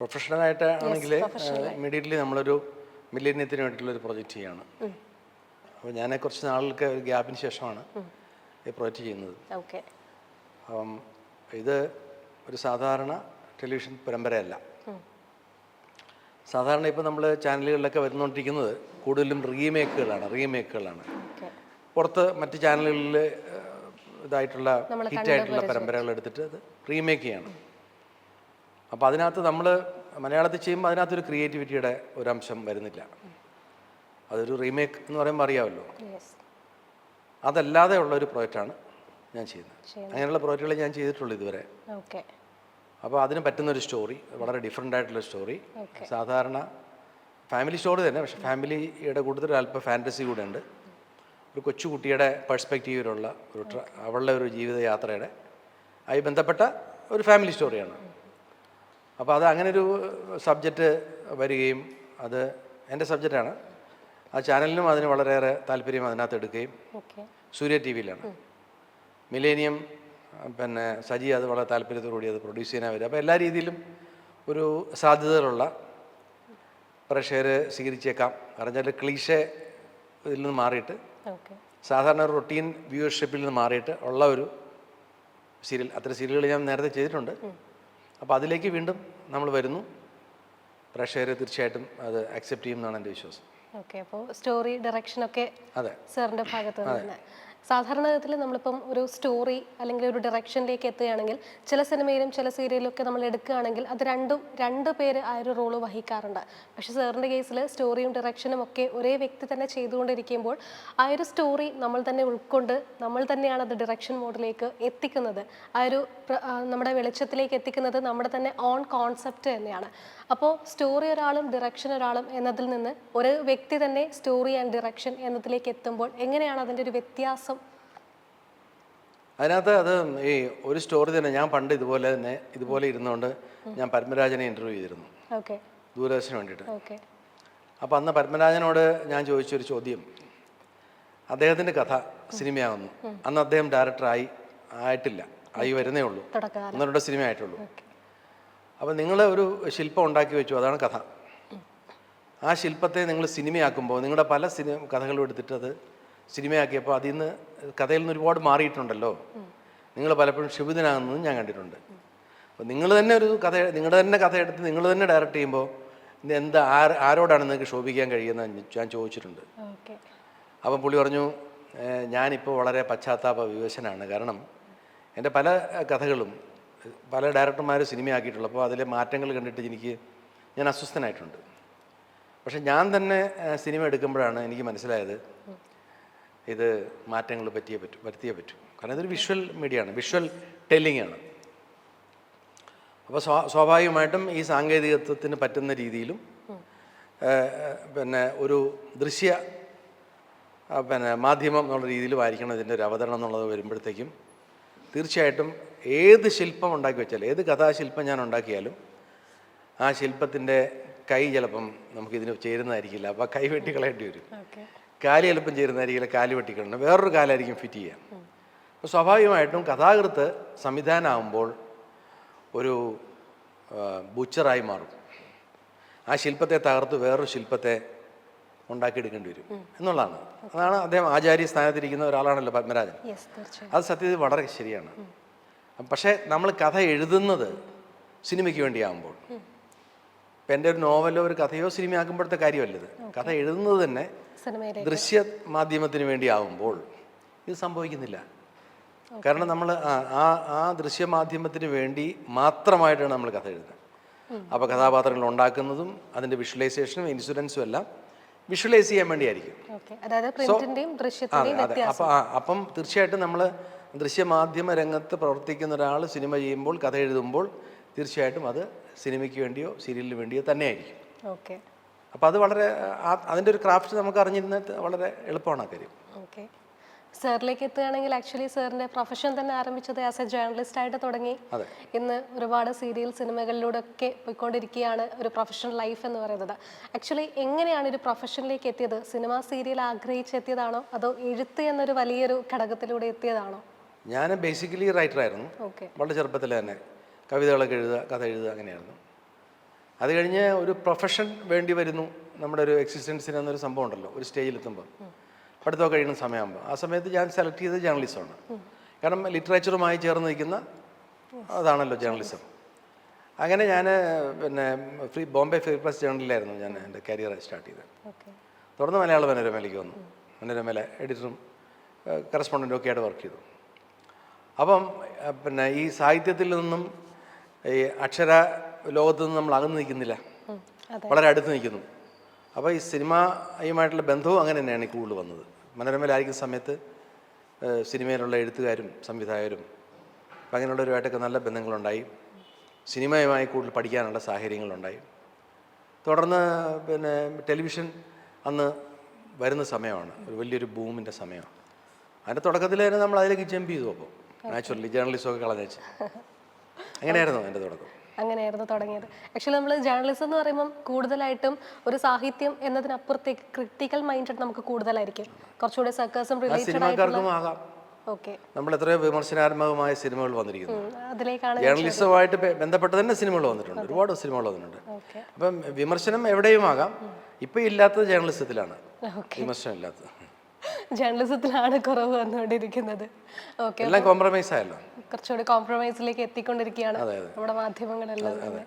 പ്രൊഫഷണലായിട്ട് ആണെങ്കിൽ ഇമ്മീഡിയറ്റ്ലി നമ്മളൊരു മില്ലേനിയത്തിന് വേണ്ടിയിട്ടുള്ളൊരു പ്രൊജക്റ്റ് ചെയ്യാണ്. അപ്പോൾ ഞാൻ കുറച്ച് നാളുകൾക്ക് ഒരു ഗ്യാപ്പിന് ശേഷമാണ് ഈ പ്രൊജക്റ്റ് ചെയ്യുന്നത്. അപ്പം ഇത് ഒരു സാധാരണ ടെലിവിഷൻ പരമ്പരയല്ല. സാധാരണ ഇപ്പോൾ നമ്മൾ ചാനലുകളിലൊക്കെ വരുന്നുകൊണ്ടിരിക്കുന്നത് കൂടുതലും റീമേക്കുകളാണ്. പുറത്ത് മറ്റ് ചാനലുകളിൽ ഇതായിട്ടുള്ള ഹിറ്റായിട്ടുള്ള പരമ്പരകൾ എടുത്തിട്ട് അത് റീമേക്ക് ചെയ്യണം. അപ്പോൾ അതിനകത്ത് നമ്മൾ മലയാളത്തിൽ ചെയ്യുമ്പോൾ അതിനകത്തൊരു ക്രിയേറ്റിവിറ്റിയുടെ ഒരംശം വരുന്നില്ല. അതൊരു റീമേക്ക് എന്ന് പറയുമ്പോൾ അറിയാമല്ലോ. അതല്ലാതെ ഉള്ളൊരു പ്രോജക്റ്റാണ് ഞാൻ ചെയ്യുന്നത്. അങ്ങനെയുള്ള പ്രോജക്റ്റുകൾ ഞാൻ ചെയ്തിട്ടുള്ളൂ ഇതുവരെ. അപ്പോൾ അതിന് പറ്റുന്നൊരു സ്റ്റോറി, വളരെ ഡിഫറെൻ്റ് ആയിട്ടുള്ള സ്റ്റോറി. സാധാരണ ഫാമിലി സ്റ്റോറി തന്നെ, പക്ഷേ ഫാമിലിയുടെ കൂടുതൽ അല്പം ഫാൻറ്റസി കൂടെ ഉണ്ട്. ഒരു കൊച്ചുകുട്ടിയുടെ പെർസ്പെക്റ്റീവിലുള്ള അവളുടെ ഒരു ജീവിതയാത്രയുടെ ആയി ബന്ധപ്പെട്ട ഒരു ഫാമിലി സ്റ്റോറിയാണ്. അപ്പോൾ അത് അങ്ങനൊരു സബ്ജക്റ്റ് വരികയും, അത് എൻ്റെ സബ്ജക്റ്റാണ്. ആ ചാനലിനും അതിന് വളരെയേറെ താല്പര്യം അതിനകത്ത് എടുക്കുകയും, സൂര്യ ടി വിയിലാണ്. മില്ലേനിയം പിന്നെ സജി അത് വളരെ താല്പര്യത്തോടുകൂടി അത് പ്രൊഡ്യൂസ് ചെയ്യാൻ വരും. അപ്പോൾ എല്ലാ രീതിയിലും ഒരു സാധ്യതകളുള്ള പ്രേക്ഷകർ സ്വീകരിച്ചേക്കാം. കാരണം വെച്ചാൽ ക്ലീഷേ ഇതിൽ നിന്ന് മാറിയിട്ട് സാധാരണ ഒരു റൊട്ടീൻ വ്യൂവർഷിപ്പിൽ നിന്ന് മാറിയിട്ട് ഉള്ള ഒരു സീരിയൽ. അത്തരം സീരിയലുകൾ ഞാൻ നേരത്തെ ചെയ്തിട്ടുണ്ട്. അപ്പോൾ അതിലേക്ക് വീണ്ടും നമ്മൾ വരുന്നു. പ്രേക്ഷകർ തീർച്ചയായിട്ടും അത് അക്സെപ്റ്റ് ചെയ്യും എന്നാണ് എൻ്റെ വിശ്വാസം. ഓക്കെ, അപ്പോൾ സ്റ്റോറി ഡയറക്ഷനൊക്കെ സാറിൻ്റെ ഭാഗത്ത് നിന്ന് സാധാരണത്തിൽ നമ്മളിപ്പം ഒരു സ്റ്റോറി അല്ലെങ്കിൽ ഒരു ഡയറക്ഷനിലേക്ക് എത്തുകയാണെങ്കിൽ ചില സിനിമയിലും ചില സീരിയലിലും ഒക്കെ നമ്മൾ എടുക്കുകയാണെങ്കിൽ അത് രണ്ട് പേര് ആ ഒരു റോള് വഹിക്കാറുണ്ട്. പക്ഷേ സാറിൻ്റെ കേസിൽ സ്റ്റോറിയും ഡയറക്ഷനും ഒക്കെ ഒരേ വ്യക്തി തന്നെ ചെയ്തുകൊണ്ടിരിക്കുമ്പോൾ ആ ഒരു സ്റ്റോറി നമ്മൾ തന്നെ ഉൾക്കൊണ്ട് നമ്മൾ തന്നെയാണ് അത് ഡയറക്ഷൻ മോഡിലേക്ക് എത്തിക്കുന്നത്. ആ ഒരു നമ്മുടെ വെളിച്ചത്തിലേക്ക് എത്തിക്കുന്നത് നമ്മുടെ തന്നെ ഓൺ കോൺസെപ്റ്റ് തന്നെയാണ്. അപ്പോൾ സ്റ്റോറി ഒരാളും ഡയറക്ഷൻ ഒരാളും എന്നതിൽ നിന്ന് ഒരു വ്യക്തി തന്നെ സ്റ്റോറി ആൻഡ് ഡയറക്ഷൻ എന്നതിലേക്ക് എത്തുമ്പോൾ എങ്ങനെയാണ് അതിൻ്റെ ഒരു വ്യത്യാസം? അതിനകത്ത് അത് ഈ ഒരു സ്റ്റോറി തന്നെ ഞാൻ പണ്ട് ഇതുപോലെ ഇരുന്നുകൊണ്ട് ഞാൻ പത്മരാജനെ ഇൻ്റർവ്യൂ ചെയ്തിരുന്നു, ദൂരദർശന് വേണ്ടിയിട്ട്. അപ്പോൾ അന്ന് പത്മരാജനോട് ഞാൻ ചോദിച്ചൊരു ചോദ്യം, അദ്ദേഹത്തിൻ്റെ കഥ സിനിമയാകുന്നു. അന്ന് അദ്ദേഹം ആയിട്ടില്ല, ആയി വരുന്നേ ഉള്ളൂ, 1-2 സിനിമ ആയിട്ടുള്ളൂ. അപ്പോൾ നിങ്ങൾ ഒരു ശില്പം ഉണ്ടാക്കി വെച്ചു, അതാണ് കഥ. ആ ശില്പത്തെ നിങ്ങൾ സിനിമയാക്കുമ്പോൾ നിങ്ങളുടെ പല കഥകളും എടുത്തിട്ട് അത് സിനിമയാക്കിയപ്പോൾ അതിൽ നിന്ന് കഥയിൽ നിന്ന് ഒരുപാട് മാറിയിട്ടുണ്ടല്ലോ. നിങ്ങൾ പലപ്പോഴും ക്ഷുഭിതനാകുന്നതും ഞാൻ കണ്ടിട്ടുണ്ട്. അപ്പോൾ നിങ്ങൾ തന്നെ ഒരു നിങ്ങളുടെ തന്നെ കഥ എടുത്ത് നിങ്ങൾ തന്നെ ഡയറക്റ്റ് ചെയ്യുമ്പോൾ ആരോടാണ് നിങ്ങൾക്ക് ശോഭിക്കാൻ കഴിയുന്നത് ഞാൻ ചോദിച്ചിട്ടുണ്ട്. അപ്പം പുള്ളി പറഞ്ഞു, ഞാനിപ്പോൾ വളരെ പശ്ചാത്താപ വിവശനാണ്. കാരണം എൻ്റെ പല കഥകളും പല ഡയറക്ടർമാർ സിനിമയാക്കിയിട്ടുള്ളൂ. അപ്പോൾ അതിലെ മാറ്റങ്ങൾ കണ്ടിട്ട് ഞാൻ അസ്വസ്ഥനായിട്ടുണ്ട്. പക്ഷെ ഞാൻ തന്നെ സിനിമ എടുക്കുമ്പോഴാണ് എനിക്ക് മനസ്സിലായത് ഇത് മാറ്റങ്ങൾ വരുത്തിയേ പറ്റൂ. കാരണം ഇതൊരു വിഷ്വൽ മീഡിയയാണ്, വിഷ്വൽ ടെല്ലിംഗ് ആണ്. അപ്പോൾ സ്വാഭാവികമായിട്ടും ഈ സാങ്കേതികത്വത്തിന് പറ്റുന്ന രീതിയിലും പിന്നെ ഒരു ദൃശ്യ മാധ്യമം എന്നുള്ള രീതിയിലും ആയിരിക്കണം ഇതിൻ്റെ ഒരു അവതരണം എന്നുള്ളത് വരുമ്പോഴത്തേക്കും തീർച്ചയായിട്ടും ഏത് ശില്പം ഉണ്ടാക്കി വെച്ചാലും, ഏത് കഥാശില്പം ഞാൻ ഉണ്ടാക്കിയാലും ആ ശില്പത്തിൻ്റെ കൈ ചിലപ്പം നമുക്കിതിന് ചേരുന്നതായിരിക്കില്ല. അപ്പോൾ കൈ വെട്ടിക്കളയേണ്ടി വരും. കാല് ചിലപ്പം ചേരുന്നതായിരിക്കില്ല, കാല് വെട്ടിക്കളയണം, വേറൊരു കാലായിരിക്കും ഫിറ്റ് ചെയ്യാം. അപ്പോൾ സ്വാഭാവികമായിട്ടും കഥാകൃത്ത് സംവിധാനമാകുമ്പോൾ ഒരു ബുച്ചറായി മാറും. ആ ശില്പത്തെ തകർത്ത് വേറൊരു ശില്പത്തെ ഉണ്ടാക്കിയെടുക്കേണ്ടി വരും എന്നുള്ളതാണ്. അതാണ് അദ്ദേഹം ആചാര്യ സ്ഥാനത്തിരിക്കുന്ന ഒരാളാണല്ലോ പത്മരാജൻ. അത് സത്യത്തിൽ വളരെ ശരിയാണ്. പക്ഷേ നമ്മൾ കഥ എഴുതുന്നത് സിനിമയ്ക്ക് വേണ്ടിയാകുമ്പോൾ, ഇപ്പം എൻ്റെ ഒരു നോവലോ ഒരു കഥയോ സിനിമയാക്കുമ്പോഴത്തെ കാര്യമല്ലത്. കഥ എഴുതുന്നത് തന്നെ ദൃശ്യ മാധ്യമത്തിന് വേണ്ടിയാവുമ്പോൾ ഇത് സംഭവിക്കുന്നില്ല. കാരണം നമ്മൾ ആ ദൃശ്യമാധ്യമത്തിന് വേണ്ടി മാത്രമായിട്ടാണ് നമ്മൾ കഥ എഴുതുന്നത്. അപ്പോൾ കഥാപാത്രങ്ങൾ ഉണ്ടാക്കുന്നതും അതിൻ്റെ വിഷ്വലൈസേഷനും ഇൻഷുറൻസും എല്ലാം വിഷ്വലൈസ് ചെയ്യാൻ വേണ്ടിയായിരിക്കും. അപ്പം തീർച്ചയായിട്ടും നമ്മൾ ദൃശ്യമാധ്യമ രംഗത്ത് പ്രവർത്തിക്കുന്ന ഒരാൾ സിനിമ ചെയ്യുമ്പോൾ, കഥ എഴുതുമ്പോൾ തീർച്ചയായിട്ടും അത് സിനിമയ്ക്ക് വേണ്ടിയോ സീരിയലിന് വേണ്ടിയോ തന്നെയായിരിക്കും. അപ്പോൾ അത് വളരെ അതിൻ്റെ ഒരു ക്രാഫ്റ്റ് നമുക്ക് അറിഞ്ഞിരുന്നത് വളരെ എളുപ്പമാണ് ആ കാര്യം. സാറിലേക്ക് എത്തുകയാണെങ്കിൽ ആക്ച്വലി സാറിൻ്റെ പ്രൊഫഷൻ തന്നെ ആരംഭിച്ചത് ആസ് എ ജേർണലിസ്റ്റ് ആയിട്ട് തുടങ്ങി ഇന്ന് ഒരുപാട് സീരിയൽ സിനിമകളിലൂടെ ഒക്കെ പോയിക്കൊണ്ടിരിക്കുകയാണ് ഒരു പ്രൊഫഷണൽ ലൈഫ് എന്ന് പറയുന്നത്. ആക്ച്വലി എങ്ങനെയാണ് ഒരു പ്രൊഫഷനിലേക്ക് എത്തിയത്? സിനിമ സീരിയൽ ആഗ്രഹിച്ചെത്തിയതാണോ അതോ എഴുത്ത് എന്നൊരു വലിയൊരു ഘടകത്തിലൂടെ എത്തിയതാണോ? ഞാൻ ബേസിക്കലി റൈറ്ററായിരുന്നു. വളരെ ചെറുപ്പത്തിൽ തന്നെ കവിതകളൊക്കെ എഴുതുക, കഥ എഴുതുക, അങ്ങനെയായിരുന്നു. അത് കഴിഞ്ഞ് ഒരു പ്രൊഫഷൻ വേണ്ടി വരുന്നു, നമ്മുടെ ഒരു എക്സിസ്റ്റൻസിന് എന്നൊരു സംഭവം ഉണ്ടല്ലോ ഒരു സ്റ്റേജിലെത്തുമ്പോൾ, പഠിത്തമൊക്കെ കഴിയുന്ന സമയമാകുമ്പോൾ. ആ സമയത്ത് ഞാൻ സെലക്ട് ചെയ്തത് ജേർണലിസമാണ്. കാരണം ലിറ്ററേച്ചറുമായി ചേർന്ന് നിൽക്കുന്ന അതാണല്ലോ ജേർണലിസം. അങ്ങനെ ഞാൻ പിന്നെ ബോംബെ ഫ്രീ പ്രസ് ജേർണലിലായിരുന്നു ഞാൻ എൻ്റെ കരിയർ സ്റ്റാർട്ട് ചെയ്തത്. തുടർന്ന് മലയാള മനോരമയിലേക്ക് വന്നു. മനോരമയിലെ എഡിറ്ററും കറസ്പോണ്ടൻറ്റും ഒക്കെ ആയിട്ട് വർക്ക് ചെയ്തു. അപ്പം പിന്നെ ഈ സാഹിത്യത്തിൽ നിന്നും ഈ അക്ഷര ലോകത്തു നിന്നും നമ്മൾ അകന്ന് നിൽക്കുന്നില്ല, വളരെ അടുത്ത് നിൽക്കുന്നു. അപ്പോൾ ഈ സിനിമയുമായിട്ടുള്ള ബന്ധവും അങ്ങനെ തന്നെയാണ് ഈ കൂടുതൽ വന്നത്. മനോരമയിലായിരിക്കുന്ന സമയത്ത് സിനിമയിലുള്ള എഴുത്തുകാരും സംവിധായകരും അപ്പം അങ്ങനെയുള്ളവരുമായിട്ടൊക്കെ നല്ല ബന്ധങ്ങളുണ്ടായി. സിനിമയുമായി കൂടുതൽ പഠിക്കാനുള്ള സാഹചര്യങ്ങളുണ്ടായി. തുടർന്ന് പിന്നെ ടെലിവിഷൻ അന്ന് വരുന്ന സമയമാണ്, ഒരു വലിയൊരു ബൂമിൻ്റെ സമയമാണ്. അതിൻ്റെ തുടക്കത്തിൽ തന്നെ നമ്മൾ അതിലേക്ക് ജമ്പ് ചെയ്തു. അപ്പോൾ നാച്ചുറലി ജേർണലിസമൊക്കെ കളഞ്ഞേച്ച് അങ്ങനെയായിരുന്നു എൻ്റെ തുടക്കം. അങ്ങനെയായിരുന്നു തുടങ്ങിയത്. ആക്ച്വലി നമ്മൾ ജേർണലിസം എന്ന് പറയുമ്പം കൂടുതലായിട്ടും ഒരു സാഹിത്യം എന്നതിനപ്പുറത്തേക്ക് ക്രിട്ടിക്കൽ മൈൻഡ് നമുക്ക് കൂടുതലായിരിക്കും, കുറച്ചുകൂടെ സർക്കസും റിലേറ്റഡ് ആയിട്ടുള്ള. ഓക്കെ, നമ്മൾ എത്രയോ വിമർശനാത്മകമായ സിനിമകൾ വന്നിരിക്കുന്നു. ജേർണലിസവുമായിട്ട് ബന്ധപ്പെട്ട് തന്നെ സിനിമകൾ വന്നിട്ടുണ്ട്, ഒരുപാട് സിനിമകൾ വന്നിട്ടുണ്ട്. അപ്പം വിമർശനം എവിടെയും ആകാം. ഇപ്പം ഇല്ലാത്തത് ജേർണലിസത്തിലാണ് വിമർശനം ഇല്ലാത്തത്. ജേർണലിസത്തിലാണ് കുറവ് വന്നുകൊണ്ടിരിക്കുന്നത്. ഓക്കെ, എല്ലാം കോംപ്രമൈസ് ആയല്ലോ, കുറച്ചുകൂടി കോംപ്രമൈസിലേക്ക് എത്തിക്കൊണ്ടിരിക്കുകയാണ് നമ്മുടെ മാധ്യമങ്ങളെല്ലാം തന്നെ.